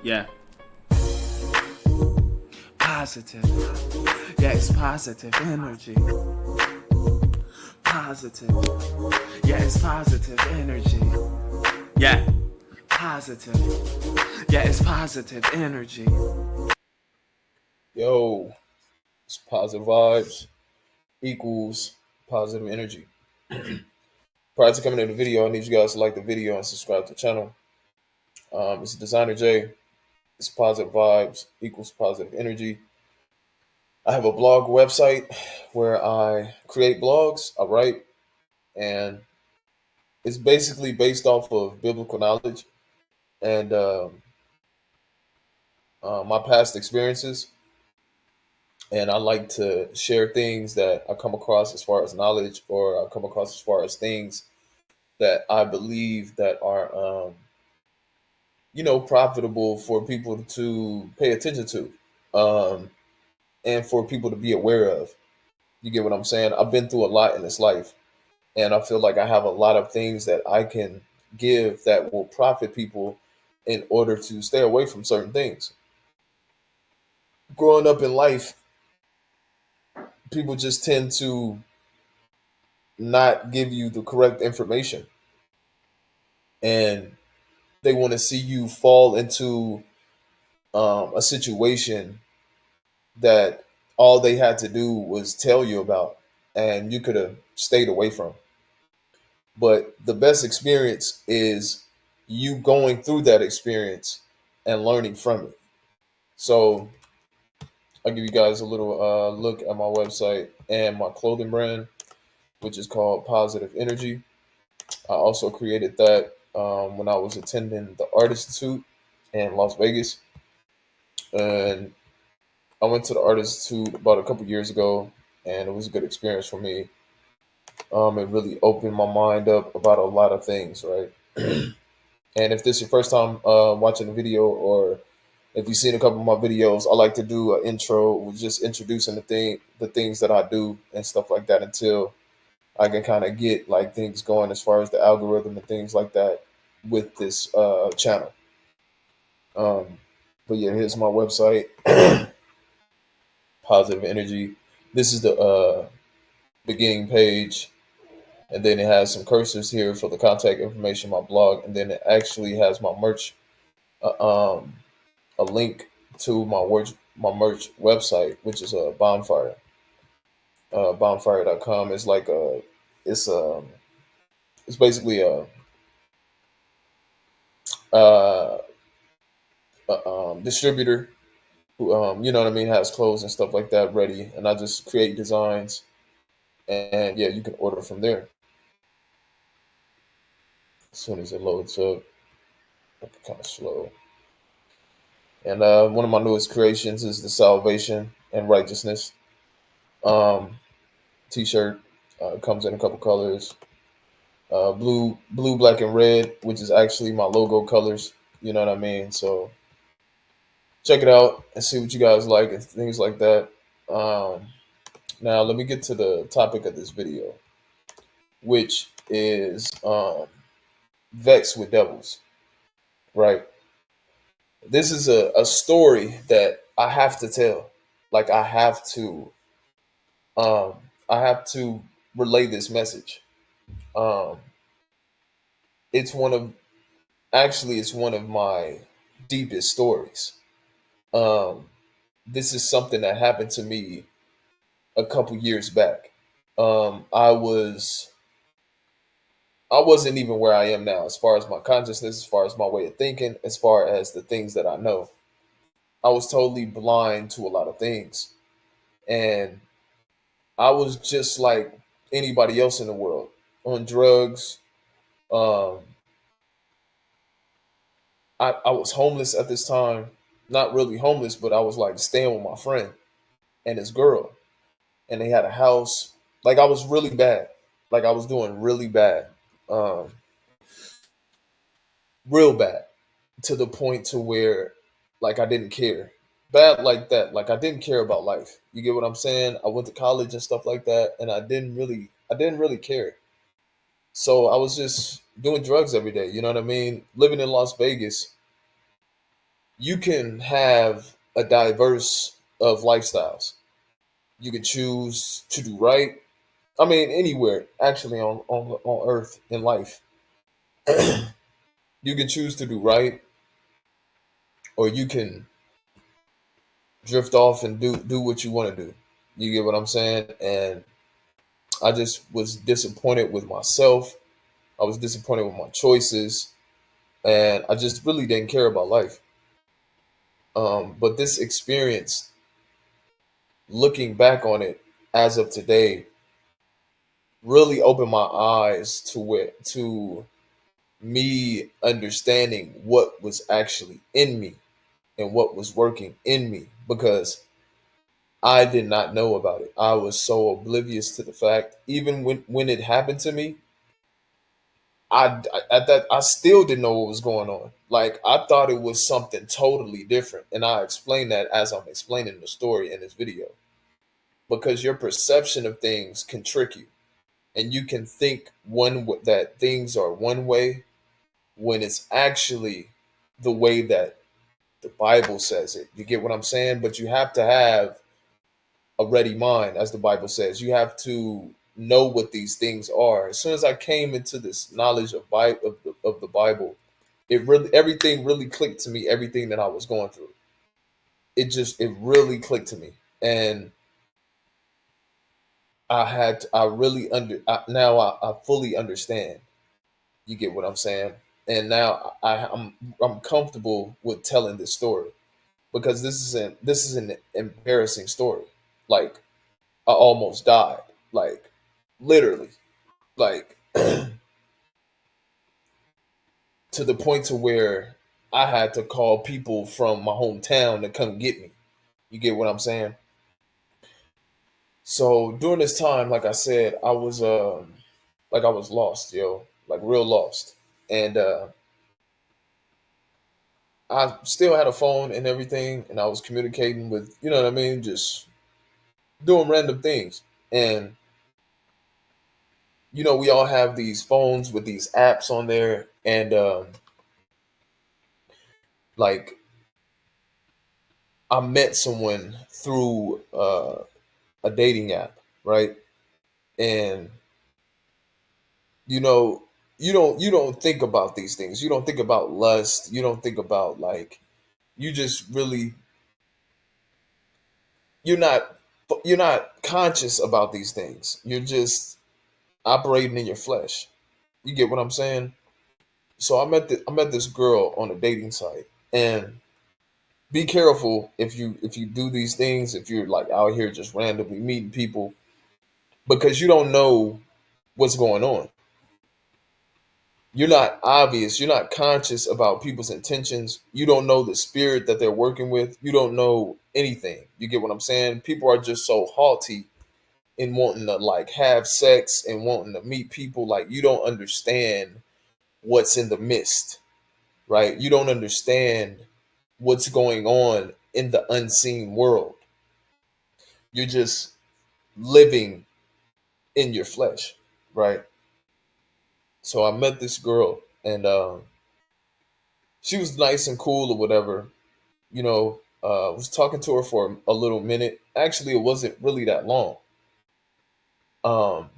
Yeah. Positive. Yeah, it's positive energy. Positive. Yeah, it's positive energy. Yeah. Positive. Yeah, it's positive energy. Yo, it's positive vibes equals positive energy. Prior to coming to the video, I need you guys to like the video and subscribe to the channel. It's Designer J. It's positive vibes equals positive energy. I have a blog website where I create blogs, I write, and it's basically based off of biblical knowledge and my past experiences. And I like to share things that I come across as far as knowledge, or I come across as far as things that I believe that are, profitable for people to pay attention to, um, and for people to be aware of. You get what I'm saying? I've been through a lot in this life, and I feel like I have a lot of things that I can give that will profit people in order to stay away from certain things. Growing up in life, people just tend to not give you the correct information, and they want to see you fall into a situation that all they had to do was tell you about, and you could have stayed away from. But the best experience is you going through that experience and learning from it. So I'll give you guys a little look at my website and my clothing brand, which is called Positive Energy. I also created that when I was attending the Art Institute in Las Vegas. And I went to the Art Institute about a couple years ago, and it was a good experience for me. It really opened my mind up about a lot of things, right? And if this is your first time watching the video, or if you've seen a couple of my videos, I like to do an intro with just introducing the things that I do and stuff like that, until I can kind of get like things going as far as the algorithm and things like that with this channel. Um, but yeah, here's my website, Positive Energy. This is the beginning page, and then it has some cursors here for the contact information, my blog, and then it actually has my merch, uh, um, a link to my merch website, which is a bonfire. Bonfire.com is like it's um it's basically uh, a distributor who, you know what I mean, has clothes and stuff like that ready, and I just create designs, and yeah, you can order from there as soon as it loads up. Kind of slow. And one of my newest creations is the Salvation and Righteousness um, T-shirt. Comes in a couple colors: blue, black, and red, which is actually my logo colors. You know what I mean? So check it out and see what you guys like and things like that. Um, Now let me get to the topic of this video, which is vex with devils. Right? This is a story that I have to tell. Like um, I have to relay this message. Um, it's one of it's one of my deepest stories. Um, this is something that happened to me a couple years back. Um, I was I wasn't even where I am now, as far as my consciousness, as far as my way of thinking, as far as the things that I know. I was totally blind to a lot of things, and I was just like anybody else in the world, on drugs. Um, I was homeless at this time. Not really homeless, but I was like staying with my friend and his girl, and they had a house. Like I was really bad. Like I was doing really bad, um, real bad, to the point to where like I didn't care. Bad like that. Like I didn't care about life. You get what I'm saying? I went to college and stuff like that, and I didn't really care. So I was just doing drugs every day. You know what I mean? Living in Las Vegas, you can have a diverse of lifestyles. You can choose to do right. I mean, anywhere actually on earth in life, you can choose to do right, or you can drift off and do what you want to do. You get what I'm saying? And I just was disappointed with myself. I was disappointed with my choices, and I just really didn't care about life. But this experience, looking back on it as of today, really opened my eyes to me understanding what was actually in me and what was working in me, because I did not know about it. I was so oblivious to the fact. Even when it happened to me, at that I still didn't know what was going on. Like, I thought it was something totally different, and I explain that as I'm explaining the story in this video, because your perception of things can trick you, and you can think that things are one way when it's actually the way that the Bible says it. You get what I'm saying? But you have to have a ready mind, as the Bible says. You have to know what these things are. As soon as I came into this knowledge of the Bible, it really, everything really clicked to me. Everything that I was going through, it really clicked to me, and I really now I fully understand. You get what I'm saying? And now I'm comfortable with telling this story, because this is an embarrassing story. Like, I almost died. Like, literally. Like, to the point to where I had to call people from my hometown to come get me. You get what I'm saying? So during this time, like I said, I was lost, yo. Like, real lost. And I still had a phone and everything, and I was communicating with, you know what I mean, just doing random things. And we all have these phones with these apps on there, and like, I met someone through a dating app, right? And you know, you don't think about these things. You don't think about lust. You don't think about, like, you just really you're not you're not conscious about these things. You're just operating in your flesh. You get what I'm saying? So I met this girl on a dating site, and be careful if you do these things, if you're like out here just randomly meeting people, because you don't know what's going on. You're not obvious, you're not conscious about people's intentions. You don't know the spirit that they're working with. You don't know anything. You get what I'm saying? People are just so haughty in wanting to, like, have sex and wanting to meet people. Like, you don't understand what's in the mist, right? You don't understand what's going on in the unseen world. You're just living in your flesh, right? So I met this girl, and she was nice and cool or whatever. Was talking to her for a little minute. Actually, it wasn't really that long. Um,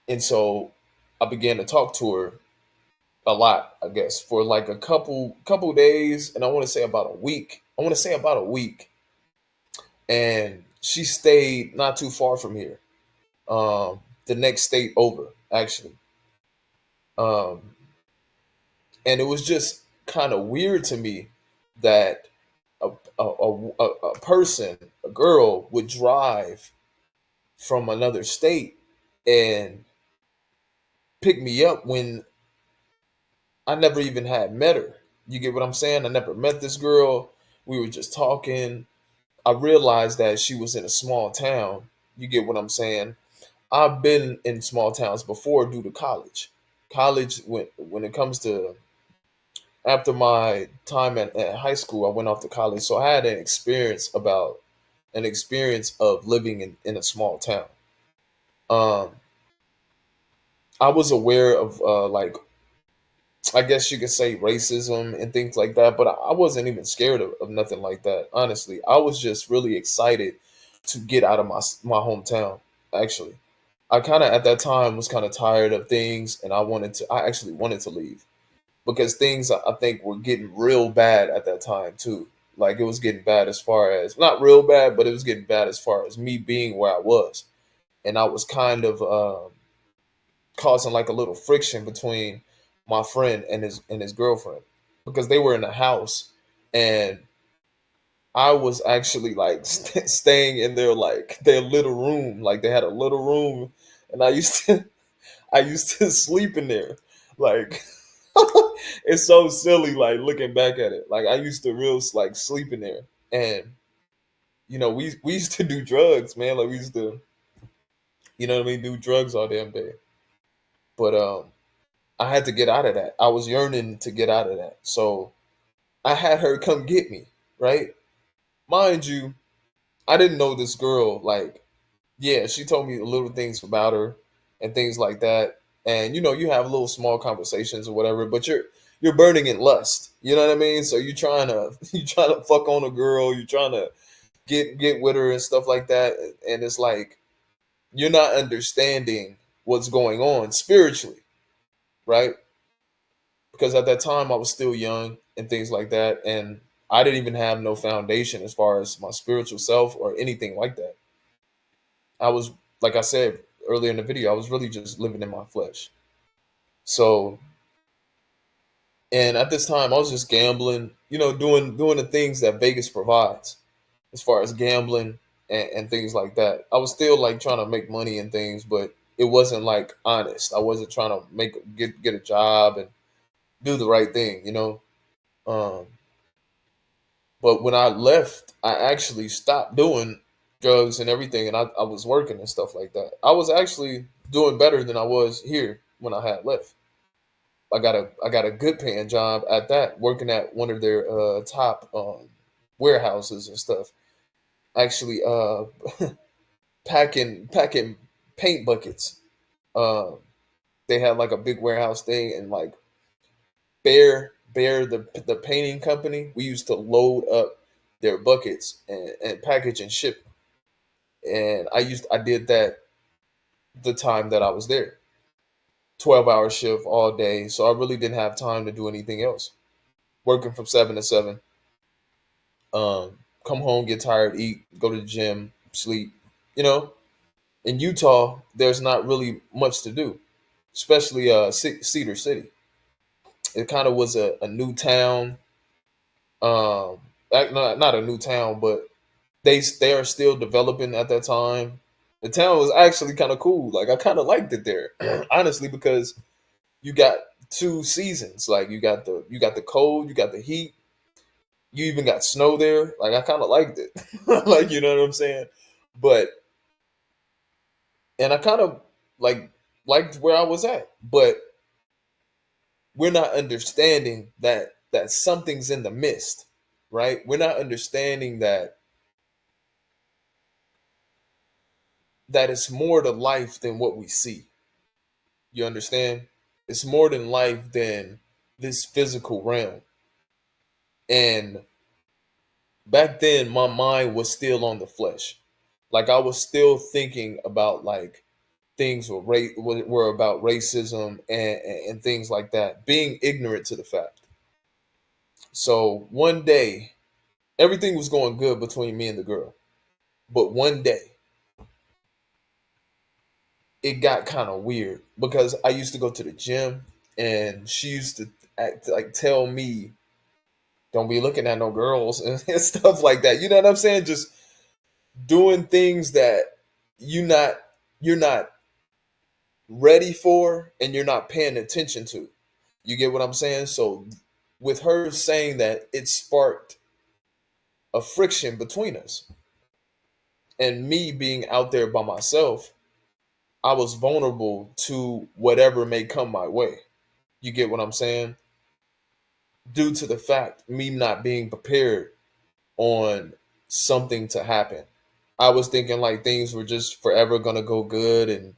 and so I began to talk to her a lot, I guess, for like a couple days, and I want to say about a week. And she stayed not too far from here. The next state over, actually. Um, and it was just kind of weird to me that a person, a girl, would drive from another state and pick me up when I never even had met her. You get what I'm saying? I never met this girl. We were just talking. I realized that she was in a small town. You get what I'm saying? I've been in small towns before due to college. College, when it comes to, after my time at high school, I went off to college, so I had an experience of living in a small town. Um, I was aware of, like, I guess you could say racism and things like that, but I wasn't even scared of nothing like that. Honestly, I was just really excited to get out of my hometown. Actually, I kind of at that time was kind of tired of things, and I actually wanted to leave because things I think were getting real bad at that time too. Like it was getting bad as far as not real bad, but it was getting bad as far as me being where I was, and I was kind of causing like a little friction between my friend and his girlfriend because they were in the house, and I was actually like staying in their little room. Like they had a little room, and I used to sleep in there. Like it's so silly. Like looking back at it, like I used to real like sleep in there, and we used to do drugs, man. Like we used to, what I mean, do drugs all damn day. But I had to get out of that. I was yearning to get out of that. So I had her come get me, right? Mind you, I didn't know this girl. Like, yeah, she told me little things about her and things like that. And you have little small conversations or whatever, but you're burning in lust. You know what I mean? So you're trying to you trying to fuck on a girl, you're trying to get with her and stuff like that. And it's like you're not understanding what's going on spiritually, right? Because at that time I was still young and things like that, and I didn't even have no foundation as far as my spiritual self or anything like that. I was, like I said earlier in the video, I was really just living in my flesh. So, and at this time I was just gambling, doing the things that Vegas provides as far as gambling and things like that. I was still like trying to make money and things, but it wasn't like honest. I wasn't trying to get a job and do the right thing. Um, But when I left, I actually stopped doing drugs and everything, and I was working and stuff like that. I was actually doing better than I was here when I had left. I got a good paying job at that, working at one of their top warehouses and stuff. Actually, packing paint buckets. Uh, they had like a big warehouse thing, and like Bear the painting company, we used to load up their buckets and package and ship. And I did that the time that I was there. 12-hour shift all day. So I really didn't have time to do anything else. Working from 7 to 7. Come home, get tired, eat, go to the gym, sleep. You know, in Utah, there's not really much to do, especially Cedar City. It kind of was a new town. Not a new town, but they are still developing at that time. The town was actually kind of cool. Like I kind of liked it there, honestly, because you got two seasons. Like you got the cold, you got the heat, you even got snow there. Like I kind of liked it. Like you know what I'm saying? But and I kind of like liked where I was at, but we're not understanding that something's in the mist, right? We're not understanding that it's more to life than what we see. You understand? It's more than life than this physical realm. And back then, my mind was still on the flesh. Like I was still thinking about like things were about racism and things like that, being ignorant to the fact. So one day, everything was going good between me and the girl. But one day, it got kind of weird because I used to go to the gym and she used to like tell me don't be looking at no girls and stuff like that. You know what I'm saying? Just doing things that you not you're not ready for and you're not paying attention to. You get what I'm saying? So with her saying that, it sparked a friction between us. And me being out there by myself, I was vulnerable to whatever may come my way. You get what I'm saying? Due to the fact me not being prepared on something to happen. I was thinking like things were just forever gonna go good, and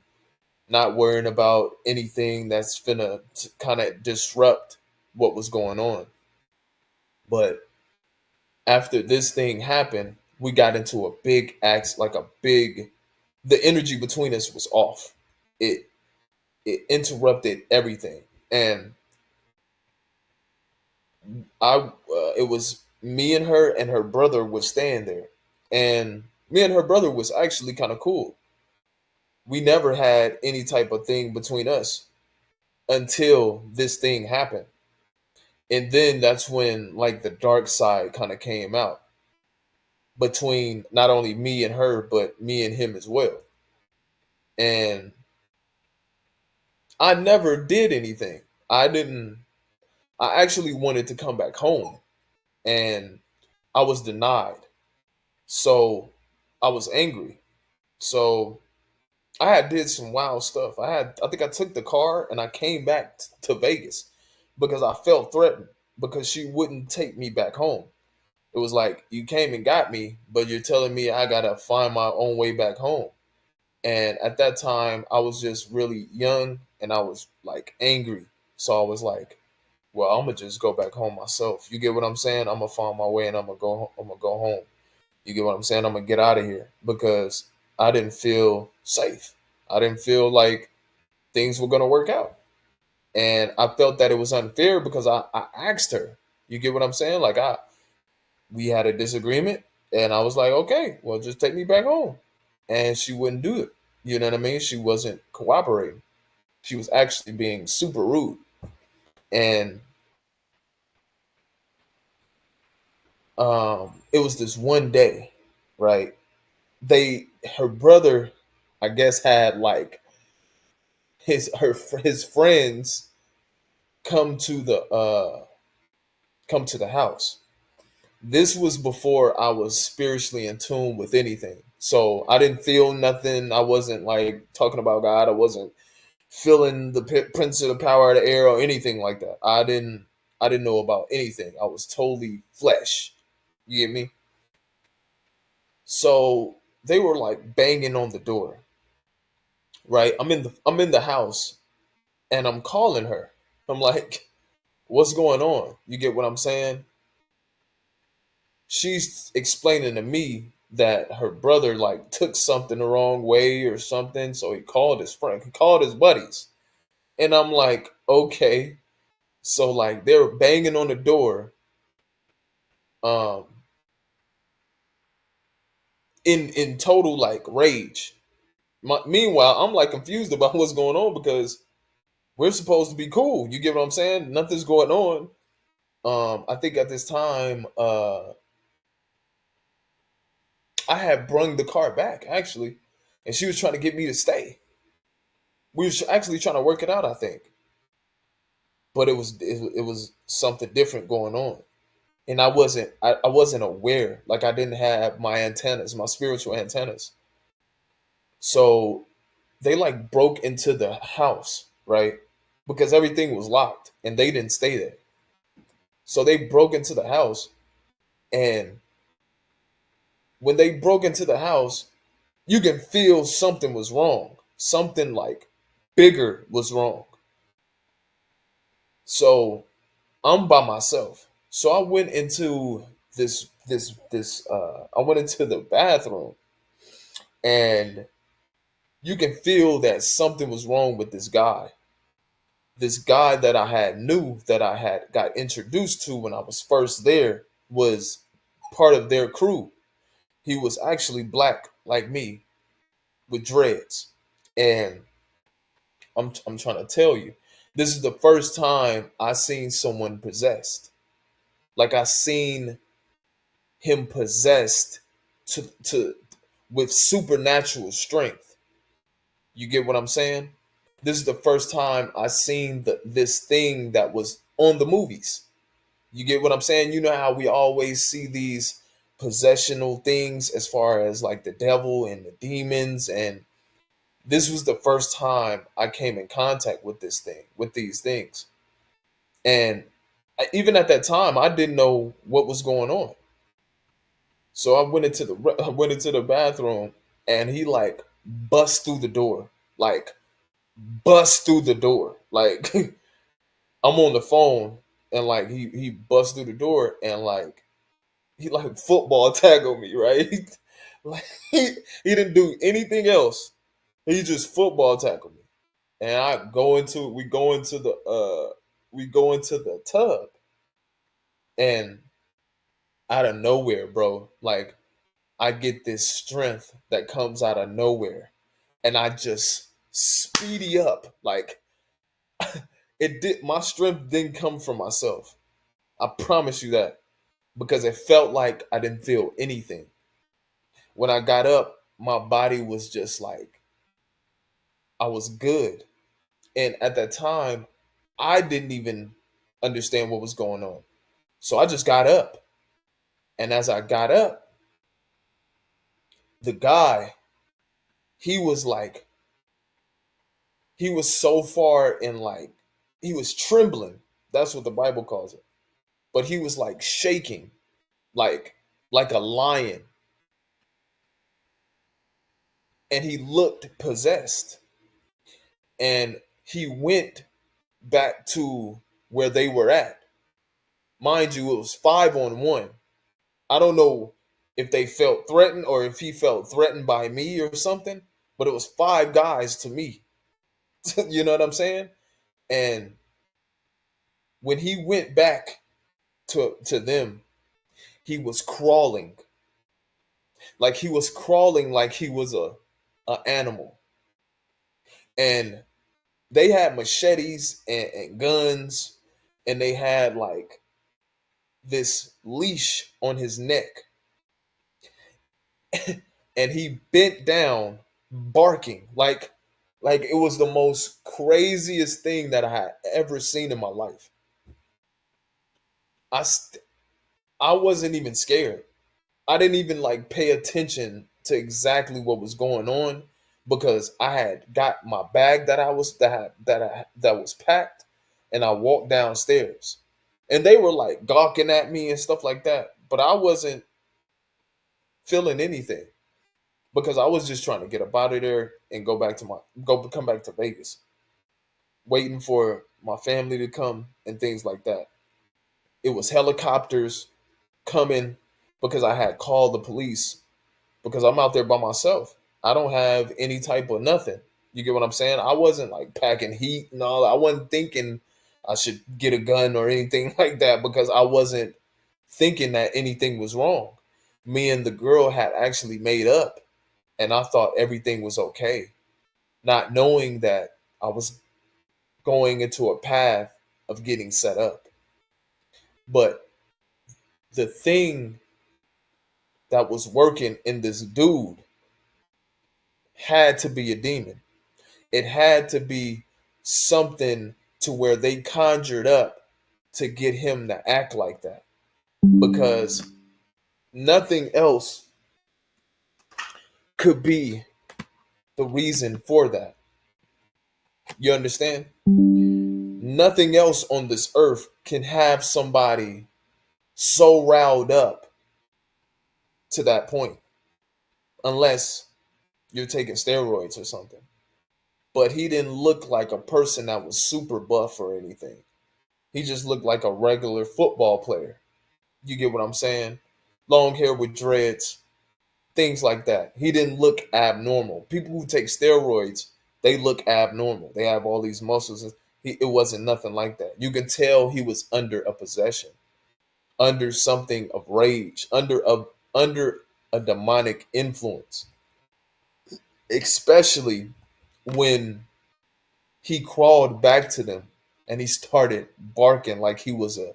not worrying about anything that's finna kind of disrupt what was going on. But after this thing happened, we got into a big axe, like a big. The energy between us was off. It it interrupted everything, and it was me and her brother was staying there, and me and her brother was actually kind of cool. We never had any type of thing between us until this thing happened, and then that's when like the dark side kind of came out between not only me and her, but me and him as well. And I never did anything. I didn't. I actually wanted to come back home, and I was denied. So I was angry. So I had did some wild stuff. I think I took the car and I came back to Vegas because I felt threatened because she wouldn't take me back home. It was like you came and got me, but you're telling me I gotta find my own way back home. And at that time, I was just really young and I was like angry. So I was like, well, I'm gonna just go back home myself. You get what I'm saying? I'm gonna find my way and I'm gonna go home. You get what I'm saying? I'm gonna get out of here because I didn't feel safe. I didn't feel like things were gonna work out. And I felt that it was unfair because I asked her. You get what I'm saying? Like we had a disagreement and I was like, okay, well just take me back home. And she wouldn't do it. You know what I mean? She wasn't cooperating. She was actually being super rude. And it was this one day, right? Her brother, I guess, had like his friends come to the house. This was before I was spiritually in tune with anything. So I didn't feel nothing. I wasn't like talking about God. I wasn't feeling the prince of the power of the air or anything like that. I didn't know about anything. I was totally flesh. You get me? So they were like banging on the door, right? I'm in the house and I'm calling her. I'm like, what's going on? You get what I'm saying? She's explaining to me that her brother like took something the wrong way or something, so he called his friend, he called his buddies. And I'm like, okay. So like they're banging on the door, um, in total like rage. Meanwhile, I'm like confused about what's going on because we're supposed to be cool. You get what I'm saying? Nothing's going on. I think at this time, I had brung the car back actually, and she was trying to get me to stay. We was actually trying to work it out, I think, but it was something different going on, and I wasn't aware. Like I didn't have my antennas, my spiritual antennas. So they like broke into the house, right? Because everything was locked and they didn't stay there. So they broke into the house, and when they broke into the house, you can feel something was wrong. Something like bigger was wrong. So I'm by myself. So I went into I went into the bathroom, and you can feel that something was wrong with this guy. This guy that I had knew that I had got introduced to when I was first there was part of their crew. He was actually black like me with dreads. And I'm trying to tell you, this is the first time I seen someone possessed. Like I seen him possessed to with supernatural strength. You get what I'm saying? This is the first time I seen this thing that was on the movies. You get what I'm saying? You know how we always see these possessional things as far as like the devil and the demons, and this was the first time I came in contact with these things. And even at that time, I didn't know what was going on. So I went into the I went into the bathroom, and he like bust through the door, like busts through the door. Like I'm on the phone and like he busts through the door and like he like football tackled me, right? Like he didn't do anything else. He just football tackled me. And I go into we go into the tub and out of nowhere, bro, like I get this strength that comes out of nowhere and I just speedy up. Like it did my strength didn't come from myself. I promise you that because it felt like I didn't feel anything. When I got up, my body was just like I was good. And at that time, I didn't even understand what was going on. So I just got up. And as I got up, the guy, he was like, he was so far in like, he was trembling. That's what the Bible calls it. But he was like shaking, like like a lion. And he looked possessed. And he went back to where they were at. Mind you, it was 5-on-1. I don't know if they felt threatened or if he felt threatened by me or something, but it was five guys to me. You know what I'm saying? And when he went back to them, he was crawling. Like he was crawling like he was a animal. And they had machetes and guns and they had like this leash on his neck. And he bent down barking like it was the most craziest thing that I had ever seen in my life. I st- I wasn't even scared. I didn't even like pay attention to exactly what was going on because I had got my bag that was packed and I walked downstairs. And they were like gawking at me and stuff like that, but I wasn't feeling anything because I was just trying to get up out of there and go come back to Vegas, waiting for my family to come and things like that. It was helicopters coming because I had called the police because I'm out there by myself. I don't have any type of nothing. You get what I'm saying? I wasn't like packing heat and all. I wasn't thinking I should get a gun or anything like that because I wasn't thinking that anything was wrong. Me and the girl had actually made up and I thought everything was okay, not knowing that I was going into a path of getting set up. But the thing that was working in this dude had to be a demon. It had to be something to where they conjured up to get him to act like that because nothing else could be the reason for that. You understand? Nothing else on this earth can have somebody so riled up to that point unless you're taking steroids or something. But he didn't look like a person that was super buff or anything. He just looked like a regular football player. You get what I'm saying? Long hair with dreads, things like that. He didn't look abnormal. People who take steroids, they look abnormal. They have all these muscles. It wasn't nothing like that. You can tell he was under a possession, under something of rage, under a demonic influence. Especially when he crawled back to them and he started barking like he was a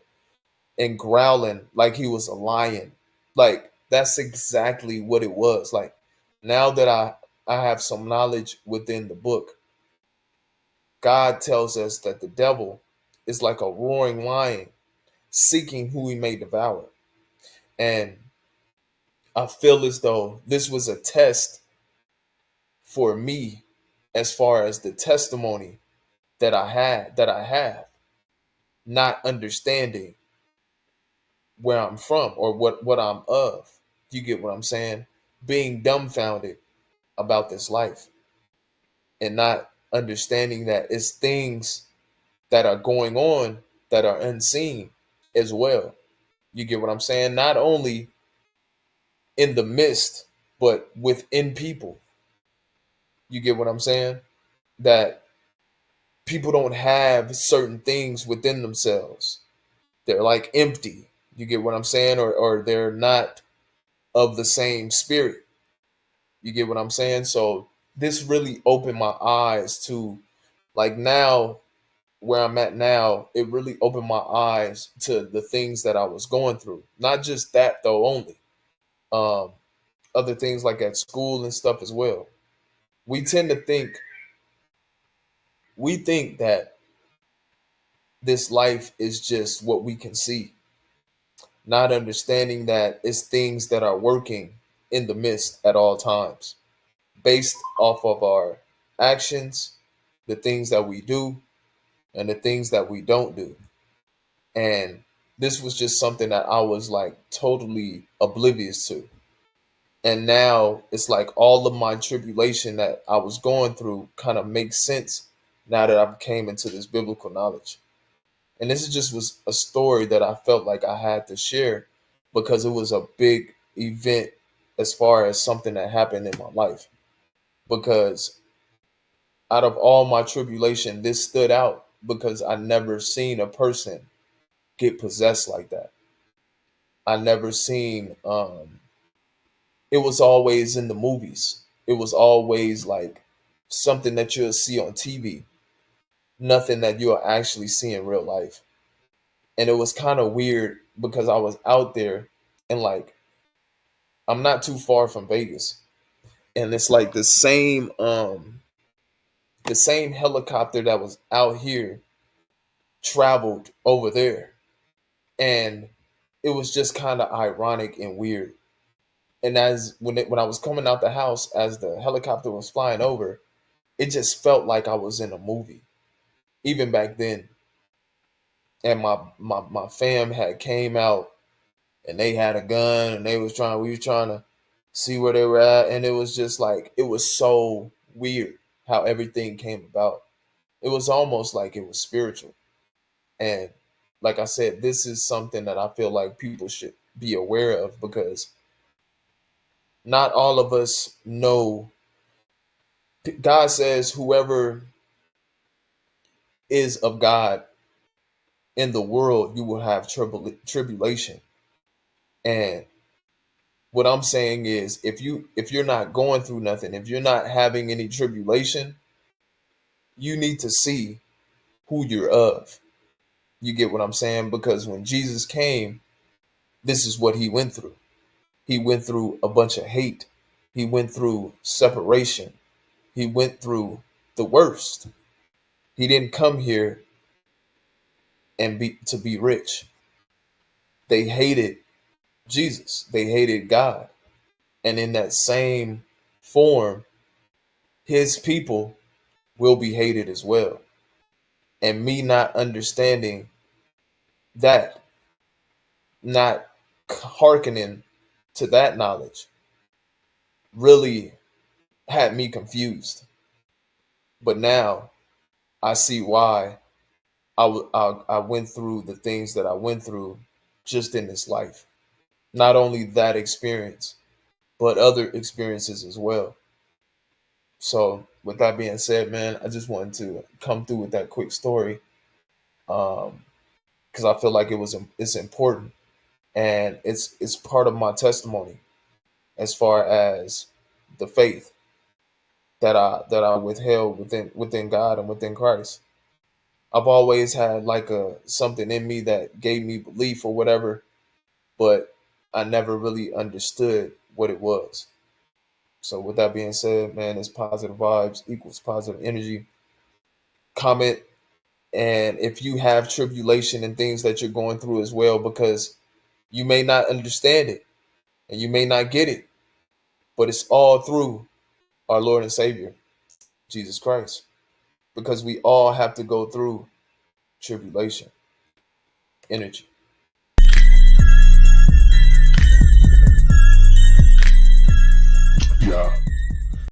and growling like he was a lion. Like that's exactly what it was. Like now that I have some knowledge within the book, God tells us that the devil is like a roaring lion seeking who he may devour. And I feel as though this was a test for me as far as the testimony that I have, not understanding where I'm from or what I'm of. You get what I'm saying? Being dumbfounded about this life and not understanding that it's things that are going on that are unseen as well. You get what I'm saying? Not only in the midst, but within people. You get what I'm saying? That people don't have certain things within themselves. They're like empty. You get what I'm saying? Or they're not of the same spirit. You get what I'm saying? So this really opened my eyes to, like, now where I'm at now, it really opened my eyes to the things that I was going through. Not just that though only. Um, Other things like at school and stuff as well. We tend to think that this life is just what we can see, not understanding that it's things that are working in the midst at all times, based off of our actions, the things that we do, and the things that we don't do. And this was just something that I was like totally oblivious to. And now it's like all of my tribulation that I was going through kind of makes sense now that I came into this biblical knowledge. And this just was a story that I felt like I had to share because it was a big event as far as something that happened in my life. Because out of all my tribulation, this stood out because I never seen a person get possessed like that. I never seen it was always in the movies. It was always like something that you'll see on TV, nothing that you'll actually see in real life. And it was kind of weird because I was out there and like I'm not too far from Vegas. And it's like the same helicopter that was out here traveled over there. And it was just kind of ironic and weird. And when I was coming out the house as the helicopter was flying over, it just felt like I was in a movie, even back then. And my fam had came out and they had a gun and we were trying to see where they were at. And it was just like, it was so weird how everything came about. It was almost like it was spiritual. And like I said, this is something that I feel like people should be aware of because not all of us know. God says, whoever is of God in the world, you will have tribulation. And what I'm saying is, if you're not going through nothing, if you're not having any tribulation, you need to see who you're of. You get what I'm saying? Because when Jesus came, this is what he went through. He went through a bunch of hate. He went through separation. He went through the worst. He didn't come here and be rich. They hated Jesus. They hated God. And in that same form, his people will be hated as well. And me not understanding that, not hearkening to that knowledge, really had me confused. But now I see why I went through the things that I went through just in this life. Not only that experience, but other experiences as well. So, with that being said, man, I just wanted to come through with that quick story because I feel like it's important and it's part of my testimony as far as the faith that I withheld within God and within Christ. I've always had like a something in me that gave me belief or whatever, but I never really understood what it was. So with that being said, man, it's positive vibes equals positive energy. Comment and if you have tribulation and things that you're going through as well, because you may not understand it and you may not get it, but it's all through our Lord and Savior, Jesus Christ, because we all have to go through tribulation. Energy. Yeah.